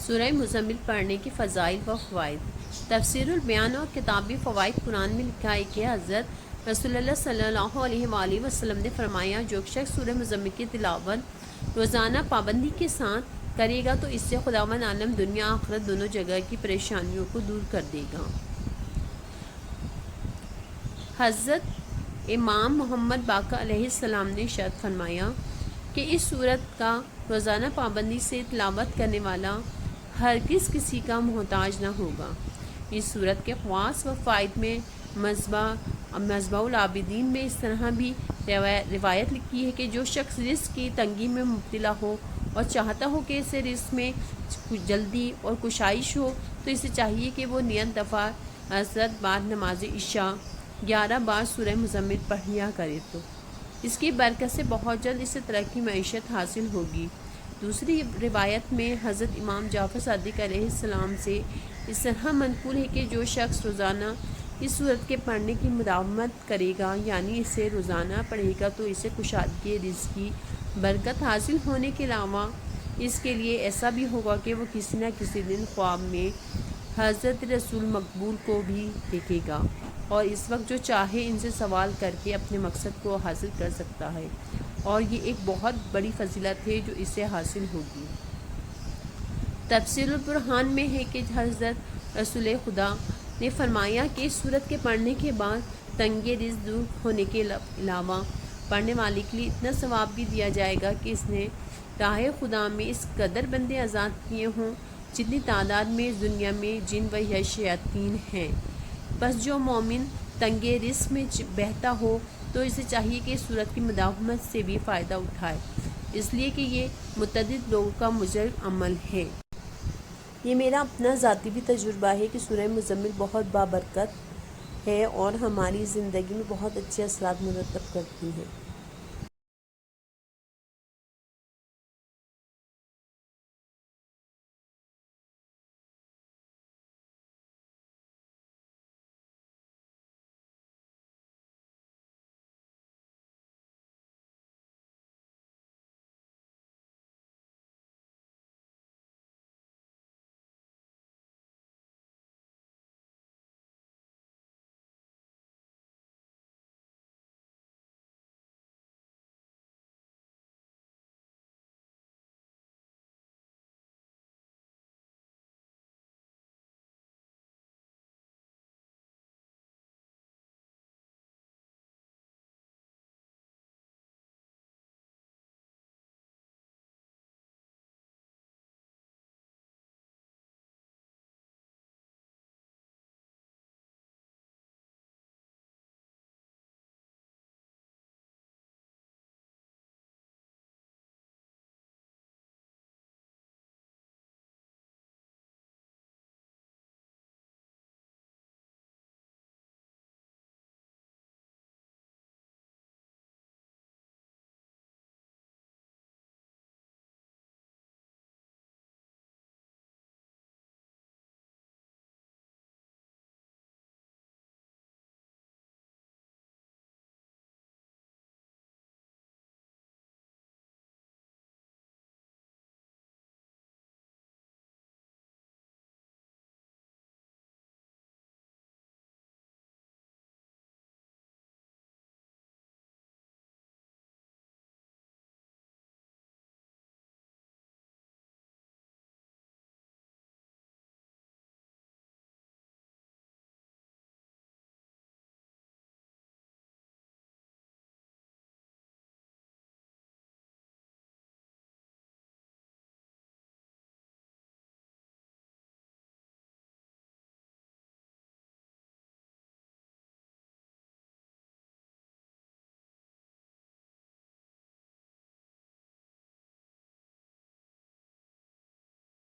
سورہ مزمل پڑھنے کے فضائل و فوائد۔ تفسیر البیان اور کتابی فوائد قرآن میں لکھا ہے کہ حضرت رسول اللہ صلی اللہ علیہ وآلہ وسلم نے فرمایا، جو شخص سورہ مزمل کی تلاوت روزانہ پابندی کے ساتھ کرے گا تو اس سے خداوند عالم دنیا آخرت دونوں جگہ کی پریشانیوں کو دور کر دے گا۔ حضرت امام محمد باقر علیہ السلام نے ارشاد فرمایا کہ اس سورت کا روزانہ پابندی سے تلاوت کرنے والا ہرگز کسی کا محتاج نہ ہوگا۔ اس سورت کے خواص و فوائد میں مصباح العابدین میں اس طرح بھی روایت لکھی ہے کہ جو شخص رزق کی تنگی میں مبتلا ہو اور چاہتا ہو کہ اسے رزق میں جلدی اور کشائش ہو تو اسے چاہیے کہ وہ نیت دفعہ حضرت بعد نماز عشاء 11 بار سورہ مزمل پڑھ لیا کرے، تو اس کی برکت سے بہت جلد اسے ترقی معیشت حاصل ہوگی۔ دوسری روایت میں حضرت امام جعفر صادق علیہ السلام سے اس طرح منقول ہے کہ جو شخص روزانہ اس سورت کے پڑھنے کی مداومت کرے گا، یعنی اسے روزانہ پڑھے گا، تو اسے کشادگی رزق کی برکت حاصل ہونے کے علاوہ اس کے لیے ایسا بھی ہوگا کہ وہ کسی نہ کسی دن خواب میں حضرت رسول مقبول کو بھی دیکھے گا اور اس وقت جو چاہے ان سے سوال کر کے اپنے مقصد کو حاصل کر سکتا ہے، اور یہ ایک بہت بڑی فضیلت ہے جو اسے حاصل ہوگی۔ تفسیر البرہان میں ہے کہ حضرت رسول خدا نے فرمایا کہ اس سورت کے پڑھنے کے بعد تنگ رزق دور ہونے کے علاوہ پڑھنے والے کے لیے اتنا ثواب بھی دیا جائے گا کہ اس نے راہ خدا میں اس قدر بندے آزاد کیے ہوں جتنی تعداد میں اس دنیا میں جن و یا شیاطین ہیں۔ بس جو مومن تنگ رزق میں بہتا ہو تو اسے چاہیے کہ اس سورت کی مداومت سے بھی فائدہ اٹھائے، اس لیے کہ یہ متعدد لوگوں کا مجرب عمل ہے۔ یہ میرا اپنا ذاتی بھی تجربہ ہے کہ سورہ مزمل بہت بابرکت ہے اور ہماری زندگی میں بہت اچھے اثرات مرتب کرتی ہے۔